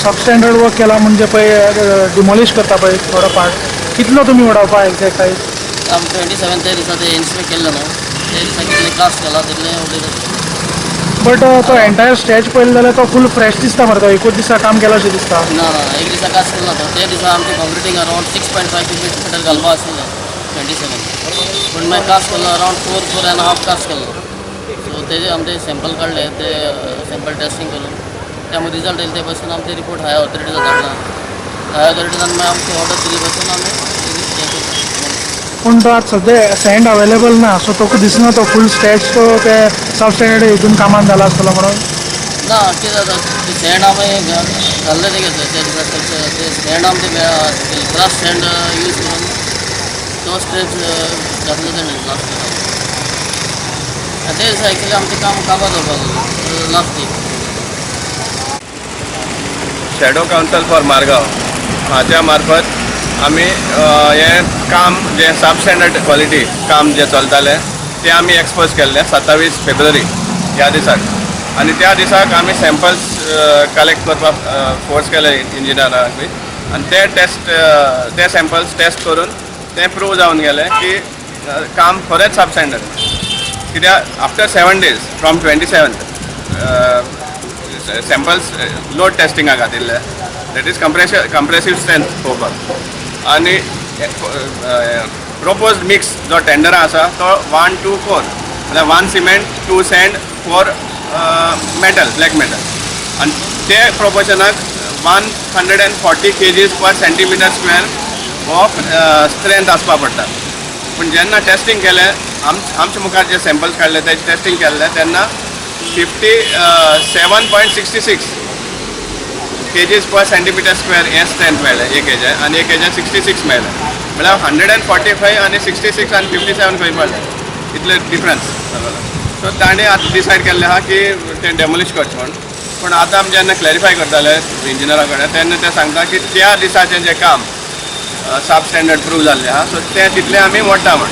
substandard work केला म्हणजे पळय डिमॉलिश करता पळय थोडो पार्ट कितलो तुमी उडोवपा एक्झॅक्ट सायज आम 27 ते दिसा ते इन्स्पेक्ट केल्ले न्हू ते दिसा कितले कास्ट केला तितले उडयता बट तो एंटायर स्टॅच पळयलो जाल्यार तो फूल फ्रेश दिसता मरे तो एकूच दिसा काम केला अशें दिसता ना ना एक दिसा कास्ट केला तो ते दिसा आमची कॉन्क्रिटींग अरावंड 6.5 मिटर घालपा आसलें 27 पूण मागीर कास्ट केलो अरावंड 4.5 कास्ट केलो सो तेजे आमचे सॅम्पल काडले ते सॅम्पल टेस्टिंग करून त्यामुळे रिजल्ट येयले ते पासून आमचे रिपोर्ट हायर ऑथॉरिटीजा धाडला हायर ऑथॉरिटीजान मागीर आमची ऑर्डर दिली पासून आमी हें करता पूण तो आतां सद्या सँड अवेलेबल ना सो तुका दिसना तो फूल स्टॅच तो ते सब स्टँडर्ड हितून कामान जाला आसतलो म्हणून ना कितें जाता ते सँड आमी घाल्ले ते घेतले ते दिसा ते सँड आमी ते ग्रास सँड यूज करून तो स्ट्रेच घातलो तेणें लास्ट ते दिसा एक्चुली आमचें काम काबार जावपाक last week shadow council for Margao हाच्या मार्फत आमी हें काम जें सब स्टँडर्ड क्वॉलिटी काम जें चलतालें तें आमी एक्सपोज केल्लें 27 फेब्रुवारी ह्या दिसाक आनी त्या दिसाक आमी सॅम्पल्स कलेक्ट करपाक फोर्स केले इंजिनियरांक बी आनी ते सॅम्पल्स टेस्ट करून तें प्रूव जावन गेलें की काम खरेंच सब स्टँडर्ड कित्याक after 7 days from 27th samples load टेस्टिंगाक घातिल्ले दॅट इज कंप्रेसिव स्ट्रेंथ पळोवपाक आनी प्रोपोज मिक्स जो टेंडरा आसा तो 1 to 4 म्हळ्यार 1 cement 2 sand 4 metal black metal आनी ते प्रोपोर्शनाक 140 kgs per centimetre square of strength आसपा पडटा पूण जेन्ना टेस्टिंग केलें आमच्या मुखार जे सॅम्पल्स काडले तेजे टेस्टिंग केल्लें तेन्ना 57.66 kgs पर सेंटीमीटर स्क्वेअर हें स्ट्रेंथ मेळ्ळें एक हेजें आनी एक हेजें 66 मेळ्ळें म्हळ्यार 145 आनी 66 आनी 57 खंय पडलें इतले डिफरन्स सो ताणें आतां डिसायड केल्लें आहा की तें डेमोलिश करचें म्हण पूण आतां आमी जेन्ना क्लॅरिफाय करताले इंजिनियरा कडेन तेन्ना ते सांगता की त्या दिसाचें जें काम सब स्टँडर्ड प्रूव जाल्लें आहा सो तें तितलें आमी मोडटा म्हण